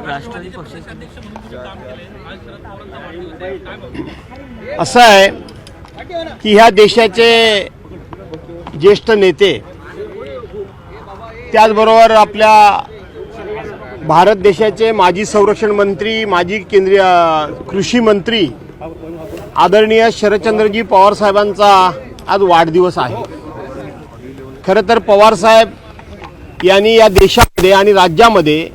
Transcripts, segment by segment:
राष्ट्रवादी पक्षाचे अध्यक्ष म्हणून काम केले आज शरद पवारांचा वाढदिवस आहे असं आहे की ह्या देशाचे ज्येष्ठ नेते त्याचबरोबर आपल्या भारत देशाचे माजी संरक्षण मंत्री माजी केंद्रीय कृषी मंत्री आदरणीय शरदचंद्रजी पवार साहेबांचा आज वाढदिवस आहे। खरं तर पवार साहेब यांनी या देशामध्ये आणि राज्यामध्ये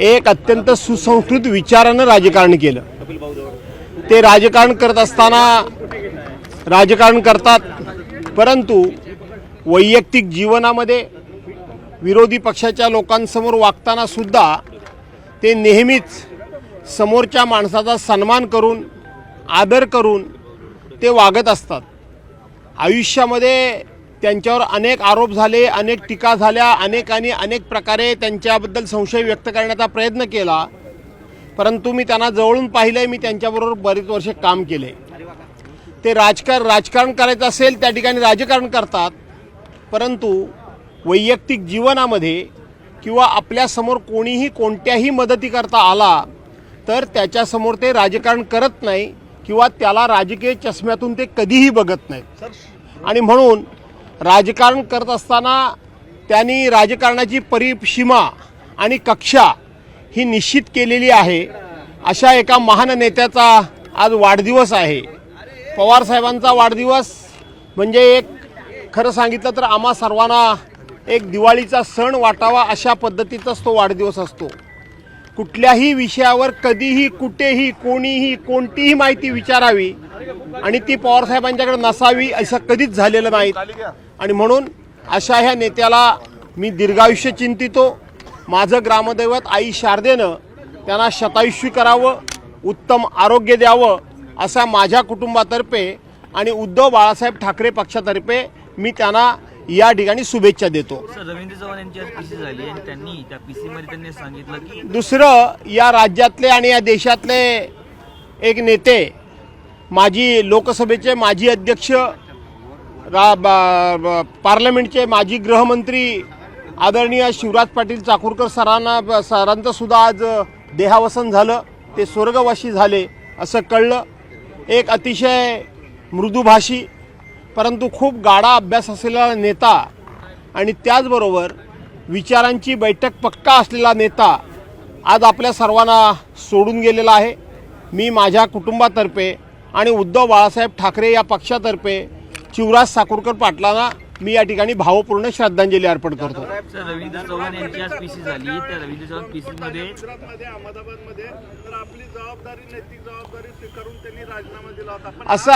एक अत्यंत सुसंस्कृत विचारानं राजकारण केलं। ते राजकारण करत असताना राजकारण करतात, परंतु वैयक्तिक जीवनामध्ये विरोधी पक्षाच्या लोकांसमोर वागताना सुद्धा ते नेहमीच समोरच्या माणसाचा सन्मान करून आदर करून ते वागत असतात। आयुष्यामध्ये त्यांच्यावर अनेक आरोप झाले, अनेक टीका झाल्या, अनेकांनी अनेक प्रकारे त्यांच्याबद्दल संशय व्यक्त करण्याचा प्रयत्न केला, परंतु मी त्यांना जवळून पाहिलंय, मी त्यांच्याबरोबर बरेच वर्ष काम केले। ते राजकारण करायचं असेल त्या ठिकाणी राजकारण करतात, परंतु वैयक्तिक जीवनामध्ये किंवा आपल्यासमोर कोणीही कोणत्याही मदती करता आला तर त्याच्यासमोर ते राजकारण करत नाही किंवा त्याला राजकीय चष्म्यातून ते कधीही बघत नाहीत। आणि म्हणून राजकारण करत असताना त्यांनी राजकारणाची परिसीमा आणि कक्षा ही निश्चित केलेली आहे। अशा एका महान नेत्याचा आज वाढदिवस आहे। पवार साहेबांचा वाढदिवस म्हणजे एक खरं सांगितलं तर आम्हा सर्वांना एक दिवाळीचा सण वाटावा अशा पद्धतीचाच तो वाढदिवस असतो। कुठल्याही विषयावर कधीही कुठेही कोणीही कोणतीही माहिती विचारावी आणि ती पवार साहेबांच्याकडे नसावी असं कधीच झालेलं नाही। आणि म्हणून अशा ह्या नेत्याला मी दीर्घायुष्य चिंतितो। माझं ग्रामदैवत आई शारदेनं त्यांना शतायुष्य करावं, उत्तम आरोग्य द्यावं असा माझ्या कुटुंबातर्फे आणि उद्धव बाळासाहेब ठाकरे पक्षातर्फे मी त्यांना या ठिकाणी शुभेच्छा देतो। रवींद्र चव्हाण यांची आज पीसी झाली आणि त्यांनी त्या पीसीमध्ये त्यांनी सांगितलं की दुसरं या राज्यातले आणि या देशातले एक नेते माजी लोकसभेचे माजी अध्यक्ष पार्लमेंटचे माजी गृहमंत्री आदरणीय शिवराज पाटील चाकूरकर सरांचं सुद्धा आज देहावसन झालं। ते स्वर्गवासी झाले असं कळलं। एक अतिशय मृदुभाषी परंतु खूप गाढा अभ्यास असलेला नेता आणि त्याचबरोबर विचारांची बैठक पक्का असलेला नेता आज आपल्या सर्वांना सोडून गेलेला आहे। मी माझ्या कुटुंबातर्फे आणि उद्धव बाळासाहेब ठाकरे या पक्षातर्फे शिवराज चाकूरकर पाटलांना मी या ठिकाणी भावपूर्ण श्रद्धांजली अर्पण करतो। रवींद्र चव्हाण यांची आज पीसी झाली, त्या रवींद्र चव्हाण पीसीमध्ये अहमदाबादमध्ये तर आपली जबाबदारी नैतिक जबाबदारी स्वीकारून त्यांनी राजीनामा दिला होता, पण असं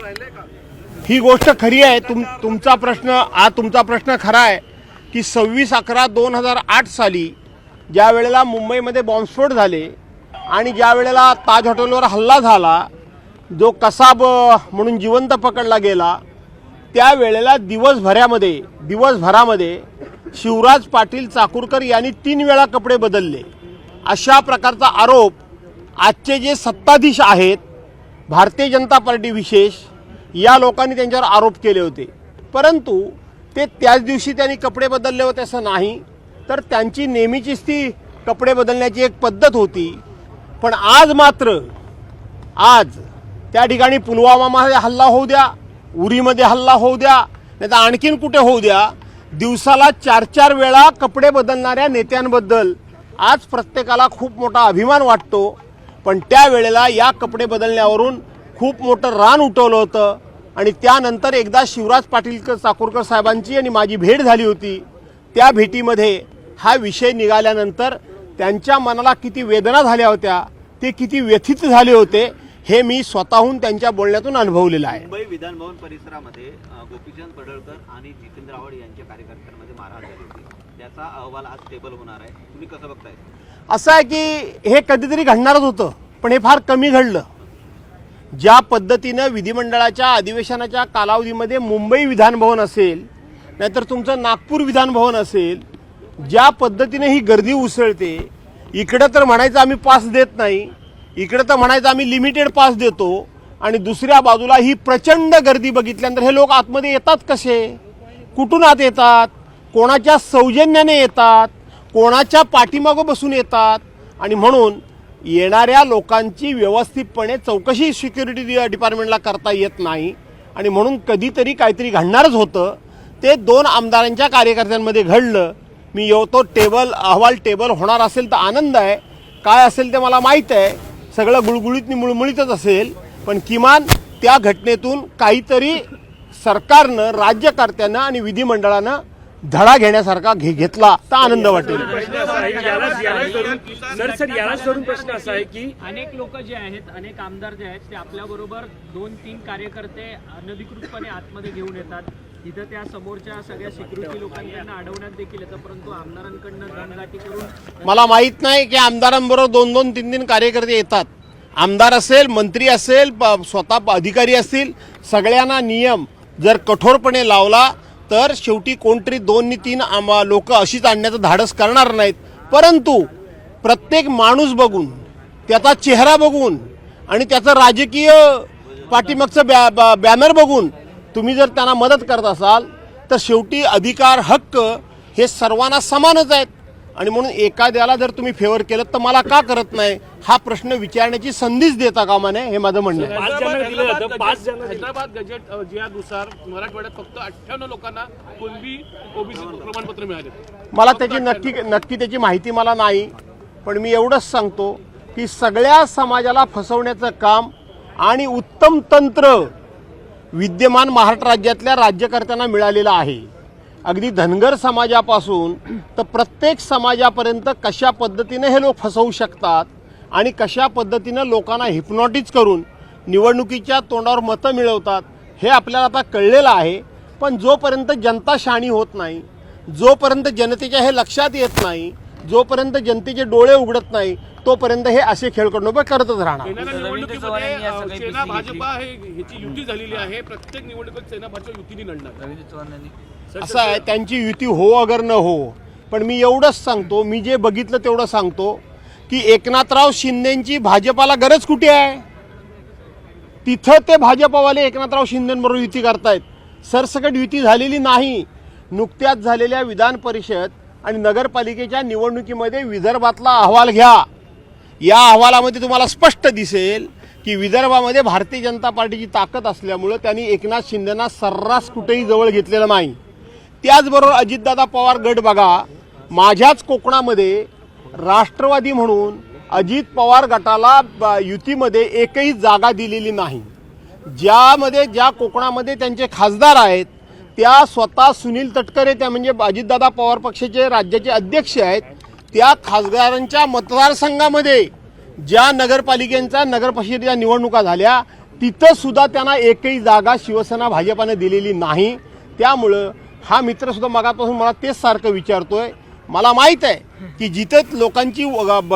राहिले का? ही गोष्ट खरी आहे। तुमचा प्रश्न खरा आहे की 26/11/2008 साली ज्या वेळेला मुंबईमध्ये बॉम्बस्फोट झाले आणि ज्या वेळेला ताज हॉटेलवर हल्ला झाला, जो कसाब म्हणून जिवंत पकडला गेला, त्यावेळेला दिवसभरामध्ये शिवराज पाटील चाकूरकर यांनी 3 वेळा कपडे बदलले। अशा प्रकारचा आरोप आजचे जे सत्ताधीश आहेत भारतीय जनता पार्टी विशेष या लोकांनी त्यांच्यावर आरोप केले होते, परंतु ते त्याच दिवशी त्यांनी कपडे बदलले होते असं नाही, तर त्यांची नेहमीचीच ती कपडे बदलण्याची एक पद्धत होती। पण आज मात्र त्या ठिकाणी पुलवामामध्ये हल्ला होऊ द्या, उरीमध्ये हल्ला होऊ द्या, नाही तर आणखीन कुठे होऊ द्या, दिवसाला 4-4 वेळा कपडे बदलणाऱ्या नेत्यांबद्दल आज प्रत्येकाला खूप मोठा अभिमान वाटतो। पण त्यावेळेला या कपडे बदलण्यावरून खूप मोठं रान उठवलं होतं आणि त्यानंतर एकदा शिवराज पाटील चाकूरकर साहेबांची आणि माझी भेट झाली होती। त्या भेटीमध्ये हा विषय निघाल्यानंतर त्यांच्या मनाला किती वेदना झाल्या होत्या, ते किती व्यथित झाले होते हे मी स्वतःहून त्यांच्या बोलण्यातून अनुभवलेलं आहे। मुंबई विधान भवन परिसरामध्ये गोपीचंद पडळकर आणि जितेंद्र आव्हाड यांच्या कार्यकर्त्यांमध्ये मारहाण झाली होती, त्याचा अहवाल आज टेबल होणार आहे, तुम्ही कसं बघताय? असं आहे की हे कधीतरी घडणारच होतं, पण हे फार कमी घडलं। ज्या पद्धतीनं विधिमंडळाच्या अधिवेशनाच्या कालावधीमध्ये मुंबई विधान भवन असेल, नाहीतर तुमचं नागपूर विधान भवन असेल, ज्या पद्धतीने ही गर्दी उसळते, इकडं तर म्हणायचं आम्ही पास देत नाही, इकडं तर म्हणायचं आम्ही लिमिटेड पास देतो, आणि दुसऱ्या बाजूला ही प्रचंड गर्दी बघितल्यानंतर हे लोक आतमध्ये येतात कसे, कुठून आत येतात, कोणाच्या सौजन्याने येतात, कोणाच्या पाठीमागं बसून येतात आणि म्हणून येणाऱ्या लोकांची व्यवस्थितपणे चौकशी सिक्युरिटी डिपार्टमेंटला करता येत नाही आणि म्हणून कधीतरी काहीतरी घडणारच होतं. ते 2 आमदारांच्या कार्यकर्त्यांमध्ये घडलं. मी तो अहवाल टेबल होणार असेल तर आनंद आहे, काय असेल ते मला माहीत आहे, सगळं गुळगुळीत मुळमुळीतच असेल, पण किमान त्या घटनेतून काहीतरी सरकारनं, राज्यकर्त्यांना आणि विधिमंडळानं धडा घेण्यासारखा घेतला तर आनंद वाटेल. यालाच धरून प्रश्न असा आहे की अनेक लोक जे आहेत, अनेक आमदार जे आहेत, ते आपल्याबरोबर 2-3 कार्यकर्ते अनधिकृतपणे आतमध्ये घेऊन येतात. तिथं त्या समोरच्या सगळ्या सिक्युरिटी लोकांकडनं अडवण्यात देखील येतं, परंतु आमदारांकडनं दमदाटी करून मला माहीत नाही की आमदारांबरोबर 2-2, 3-3 कार्यकर्ते येतात. आमदार असेल, मंत्री असेल, स्वतः अधिकारी असतील, सगळ्यांना नियम जर कठोरपणे लावला तर शेवटी कोणतरी 2-3 लोक अशीच आणण्याचं धाडस करणार नाहीत. परंतु प्रत्येक माणूस बघून, त्याचा चेहरा बघून आणि त्याचं राजकीय पाठीमागचं बॅनर बघून तुम्ही जर त्यांना मदत करत असाल तर शेवटी अधिकार, हक्क हे सर्वांना समानच आहेत आणि म्हणून एखाद्याला जर तुम्ही फेवर केलं तर मला का करत नाही हा प्रश्न विचारण्याची संधीच देता कामा नये, हे माझं म्हणणं आहे. हैदराबाद गजेट ज्यानुसार मराठवाड्यात फक्त 98 लोकांना कुणबी ओबीसी प्रमाणपत्र मिळाले. मला त्याची नक्की त्याची माहिती मला नाही, पण मी एवढंच सांगतो की सगळ्या समाजाला फसवण्याचं काम आणि उत्तम तंत्र विद्यमान महाराष्ट्र राज्यातल्या राज्यकर्त्यांना मिळालेलं आहे. अगदी धनगर समाजापासून तर प्रत्येक समाजापर्यंत कशा पद्धतीने हे लोक फसवू शकतात आणि कशा पद्धतीनं लोकांना हिप्नॉटिझ करून निवडणुकीच्या तोंडावर मतं मिळवतात हे आपल्याला आता कळलेलं आहे. पण जोपर्यंत जनता शहाणी होत नाही, जोपर्यंत जनतेच्या हे लक्षात येत नाही, जोपर्यंत जनतेचे डोळे उघडत नाही, तोपर्यंत हे असे खेळकडोबे करतच राहणार. निवडणुकीमध्ये सेना भाजपा ह्याची युती झालेली आहे. प्रत्येक निवडणुकीत सेना भाजप युतीने लढणार. असं आहे, त्यांची युती हो अगर न हो, पण मी एवढंच सांगतो, मी जे बघितलं तेवढं सांगतो की एकनाथराव शिंदेंची भाजपाला गरज कुठे आहे? तिथं ते भाजपवाले एकनाथराव शिंदेंबरोबर युती करतायत. सरसकट युती झालेली नाही. नुकत्याच झालेल्या विधान परिषद आणि नगरपालिकेच्या निवडणुकीमध्ये विदर्भातला अहवाल घ्या. या अहवालामध्ये तुम्हाला स्पष्ट दिसेल की विदर्भामध्ये भारतीय जनता पार्टीची ताकद असल्यामुळं त्यांनी एकनाथ शिंदेंना सर्रास कुठेही जवळ घेतलेलं नाही. त्याचबरोबर अजितदादा पवार गट बघा, माझ्याच कोकणामध्ये राष्ट्रवादी म्हणून अजित पवार गटाला युतीमध्ये एकही जागा दिलेली नाही. ज्या कोकणामध्ये त्यांचे खासदार आहेत त्या स्वतः सुनील तटकरे, त्या म्हणजे अजितदादा पवार पक्षाचे राज्याचे अध्यक्ष आहेत, त्या खासदारांच्या मतदारसंघामध्ये ज्या नगरपालिकेच्या नगरपरिषदेच्या निवडणुका झाल्या तिथं सुद्धा त्यांना एकही जागा शिवसेना भाजपाने दिलेली नाही. त्यामुळं हा मित्रसुद्धा मगापासून मला तेच सारखं विचारतोय. मला माहीत आहे की जिथं लोकांची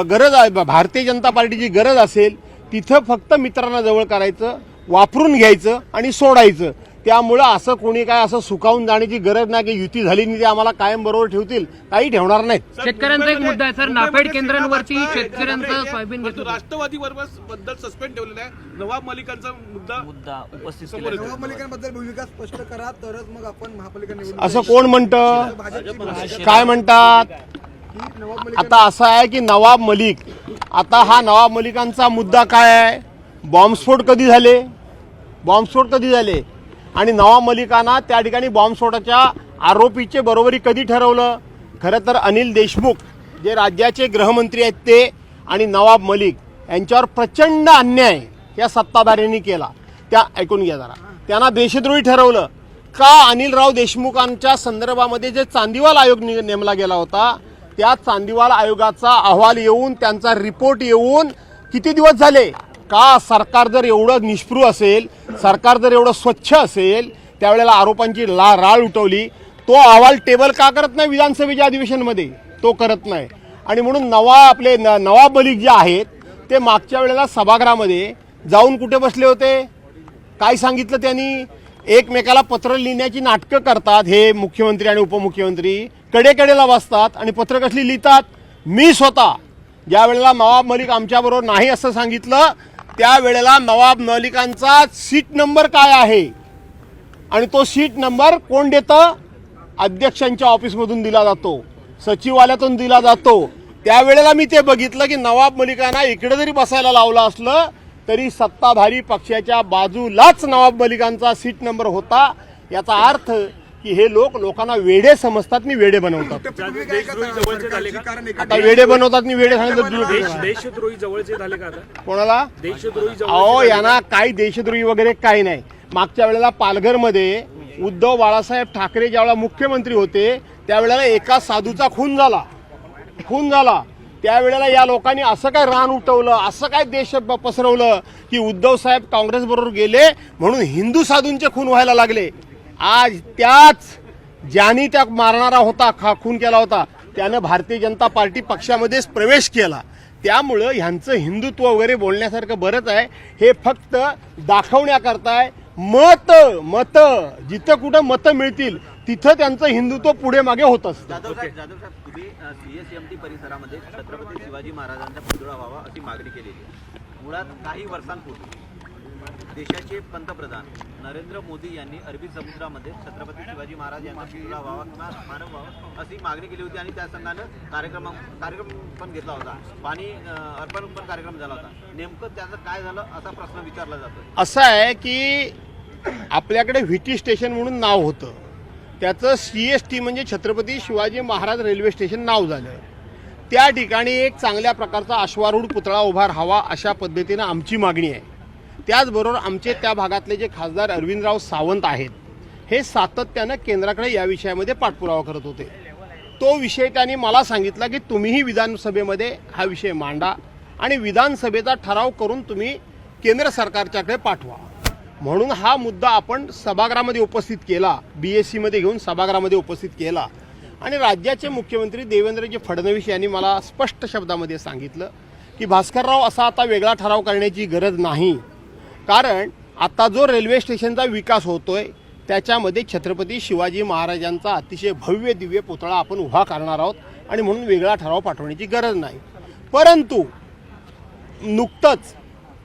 गरज आहे, भारतीय जनता पार्टीची गरज असेल तिथं फक्त मित्रांना जवळ करायचं, वापरून घ्यायचं आणि सोडायचं. त्यामुळं असं कोणी काय असं सुखावून जाण्याची गरज नाही की युती झाली नाही ते आम्हाला कायम बरोबर ठेवतील, काही ठेवणार नाहीत. शेतकऱ्यांचा एक मुद्दा आहे सर, नाफेड केंद्रांवरती शेतकऱ्यांचं सोयाबीन राष्ट्रवादी बद्दल सस्पेंड ठेवलेला आहे. नवाब मलिकांचा मुद्दा उपस्थित केला. नवाब मलिकांबद्दल भूमिका स्पष्ट करा तरच मग आपण महापालिका निवडणूक. असं कोण म्हणतं? काय म्हणतात? आता असं आहे की नवाब मलिक, आता हा नवाब मलिकांचा मुद्दा काय आहे? बॉम्बस्फोट कधी झाले आणि नवाब मलिकांना त्या ठिकाणी बॉम्बस्फोटाच्या आरोपीचे बरोबरी कधी ठरवलं? खरं तर अनिल देशमुख जे राज्याचे गृहमंत्री आहेत ते आणि नवाब मलिक यांच्यावर प्रचंड अन्याय या सत्ताधाऱ्यांनी केला. त्या ऐकून घ्या जरा, त्यांना देशद्रोही ठरवलं का? अनिलराव देशमुखांच्या संदर्भामध्ये जे चांदीवाल आयोग नेमला गेला होता त्या चांदीवाल आयोगाचा अहवाल येऊन, त्यांचा रिपोर्ट येऊन किती दिवस झाले? का सरकार जर एवढं निष्पृह असेल, सरकार जर एवढं स्वच्छ असेल, त्यावेळेला आरोपांची राळ उठवली. तो अहवाल टेबल का करत नाही विधानसभेच्या अधिवेशनमध्ये? तो करत नाही. आणि म्हणून नवाब मलिक जे आहेत ते मागच्या वेळेला सभागृहामध्ये जाऊन कुठे बसले होते? काय सांगितलं त्यांनी? एकमेकाला पत्र लिहिण्याची नाटकं करतात हे मुख्यमंत्री आणि उपमुख्यमंत्री, कडेकडेला बसतात आणि पत्र कसली लिहितात? मी स्वतः ज्या वेळेला नवाब मलिक आमच्याबरोबर नाही असं सांगितलं त्यावेळेला नवाब मलिकांचा सीट नंबर काय आहे आणि तो सीट नंबर कोण देतं? अध्यक्षांच्या ऑफिसमधून दिला जातो, सचिवालयातून दिला जातो, त्यावेळेला मी ते बघितलं की नवाब मलिकांना इकडे जरी बसायला लावलं असलं तरी सत्ताधारी पक्षाच्या बाजूलाच नवाब मलिकांचा सीट नंबर होता. याचा अर्थ की हे लोकांना वेडे समजतात आणि वेडे बनवतात. देशद्रोही जवळचे झाले का? आता वेडे बनवतात आणि वेडे सांगितलं देशद्रोही जवळचे झाले का आता? कोणाला? देशद्रोही अहो यांना काही देशद्रोही वगैरे काही नाही. मागच्या वेळेला पालघरमध्ये उद्धव बाळासाहेब ठाकरे ज्यावेळेला मुख्यमंत्री होते त्यावेळेला एका साधूचा खून झाला. त्यावेळेला या लोकांनी असं काय रान उठवलं, असं काय देश पसरवलं की उद्धव साहेब काँग्रेस बरोबर गेले म्हणून हिंदू साधूंचे खून व्हायला लागले. आज त्याच ज्यांनी त्या मारणारा होता, खून केला होता, त्यानं भारतीय जनता पार्टी पक्षामध्येच प्रवेश केला. त्यामुळं ह्यांचं हिंदुत्व वगैरे बोलण्यासारखं बरंच आहे. हे फक्त दाखवण्याकरता आहे. मत जिथं कुठं मतं मिळतील तिथं त्यांचं हिंदुत्व पुढे मागे होत असतं. जाधव साहेब तुम्ही CSMT परिसरामध्ये छत्रपती शिवाजी महाराजांचा पुतळा व्हावा अशी मागणी केलेली आहे. मुळात काही वर्षांपूर्वी देशाचे पंतप्रधान नरेंद्र मोदी यांनी अरबी समुद्रामध्ये छत्रपती शिवाजी महाराज यांचा पुतळा व्हावा किंवा स्मारक व्हावा अशी मागणी केली होती आणि त्या संघानं कार्यक्रम पण घेतला होता. पाणी अर्पण पण कार्यक्रम झाला होता. नेमकं त्याचं काय झालं असा प्रश्न विचारला जातो. असं आहे की आपल्याकडे व्हीटी स्टेशन म्हणून नाव होतं, त्याचं CST म्हणजे छत्रपती शिवाजी महाराज रेल्वे स्टेशन नाव झालं. त्या ठिकाणी एक चांगल्या प्रकारचा अश्वारूढ पुतळा उभा राहावा अशा पद्धतीनं आमची मागणी आहे. त्याचबरोबर आमचे त्या भागातले जे खासदार अरविंदराव सावंत आहेत हे सातत्यानं केंद्राकडे या विषयामध्ये पाठपुरावा करत होते. तो विषय त्यांनी मला सांगितला की तुम्हीही विधानसभेमध्ये हा विषय मांडा आणि विधानसभेचा ठराव करून तुम्ही केंद्र सरकारच्याकडे पाठवा. म्हणून हा मुद्दा आपण सभागृहामध्ये उपस्थित केला, BSCमध्ये घेऊन सभागृहामध्ये उपस्थित केला आणि राज्याचे मुख्यमंत्री देवेंद्रजी फडणवीस यांनी मला स्पष्ट शब्दामध्ये सांगितलं की भास्करराव असा आता वेगळा ठराव करण्याची गरज नाही, कारण आता जो रेल्वे स्टेशनचा विकास होतोय त्याच्यामध्ये छत्रपती शिवाजी महाराजांचा अतिशय भव्य दिव्य पुतळा आपण उभा करणार आहोत आणि म्हणून वेगळा ठराव पाठवण्याची गरज नाही. परंतु नुकतंच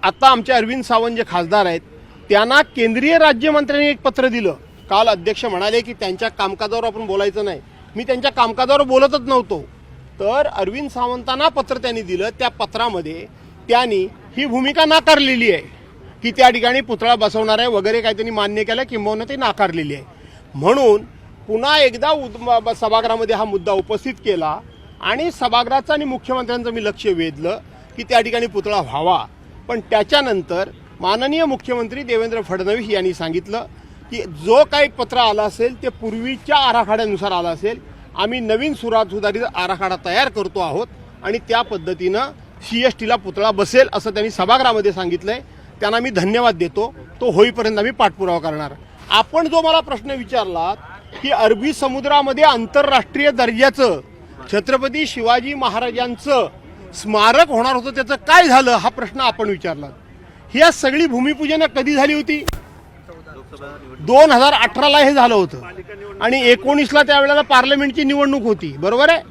आता आमचे अरविंद सावंत जे खासदार आहेत त्यांना केंद्रीय राज्यमंत्र्यांनी एक पत्र दिलं. काल अध्यक्ष म्हणाले की त्यांच्या कामकाजावर आपण बोलायचं नाही. मी त्यांच्या कामकाजावर बोलतच नव्हतो. तर अरविंद सावंतांना पत्र त्यांनी दिलं. त्या पत्रामध्ये त्यांनी ही भूमिका नाकारलेली आहे की त्या ठिकाणी पुतळा बसवणार आहे वगैरे काही त्यांनी मान्य केलं, किंबहुना ते नाकारलेली आहे. म्हणून पुन्हा एकदा सभागृहामध्ये हा मुद्दा उपस्थित केला आणि सभागृहाचं आणि मुख्यमंत्र्यांचं मी लक्ष वेधलं की त्या ठिकाणी पुतळा व्हावा. पण त्याच्यानंतर माननीय मुख्यमंत्री देवेंद्र फडणवीस यांनी सांगितलं की जो काही पत्र आलं असेल ते पूर्वीच्या आराखड्यानुसार आलं असेल. आम्ही नवीन सुधारित आराखडा तयार करतो आहोत आणि त्या पद्धतीनं CSTला पुतळा बसेल असं त्यांनी सभागृहामध्ये सांगितलंय. त्यांना मी धन्यवाद देतो. तो होईपर्यंत आम्ही पाठपुरावा करणार. आपण जो मला प्रश्न विचारलात की अरबी समुद्रामध्ये आंतरराष्ट्रीय दर्जाचं छत्रपती शिवाजी महाराजांचं स्मारक होणार होतं, त्याचं काय झालं हा प्रश्न आपण विचारला. ही सगळी भूमिपूजन कधी झाली होती? 2018ला हे झालं होतं आणि 19ला त्यावेळेला पार्लमेंटची निवडणूक होती, बरोबर आहे.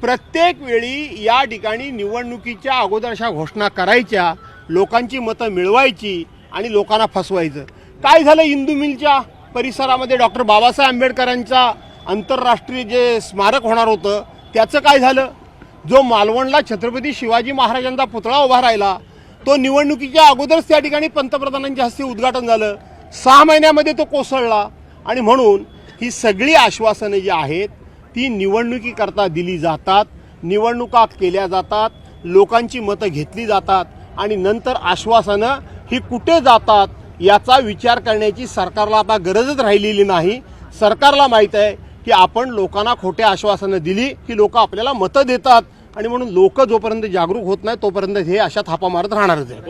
प्रत्येक वेळी या ठिकाणी निवडणुकीच्या अगोदर अशा घोषणा करायच्या, लोकांची मतं मिळवायची आणि लोकांना फसवायचं. काय झालं इंदू मिलच्या परिसरामध्ये डॉक्टर बाबासाहेब आंबेडकरांचा आंतरराष्ट्रीय जे स्मारक होणार होतं त्याचं काय झालं? जो मालवणला छत्रपती शिवाजी महाराजांचा पुतळा उभा राहिला तो निवडणुकीच्या अगोदरच त्या ठिकाणी पंतप्रधानांच्या हस्ते उद्घाटन झालं. 6 महिन्यामध्ये तो कोसळला. आणि म्हणून ही सगळी आश्वासनं जी आहेत ती निवडणुकीकरता दिली जातात, निवडणुका केल्या जातात, लोकांची मतं घेतली जातात आणि नंतर आश्वासनं ही कुठे जातात याचा विचार करण्याची सरकारला आता गरजच राहिलेली नाही. सरकारला माहीत आहे की आपण लोकांना खोट्या आश्वासनं दिली की लोक आपल्याला मतं देतात आणि म्हणून लोक जोपर्यंत जागरूक होत नाही तोपर्यंत हे अशा थापा मारत राहणारच आहे.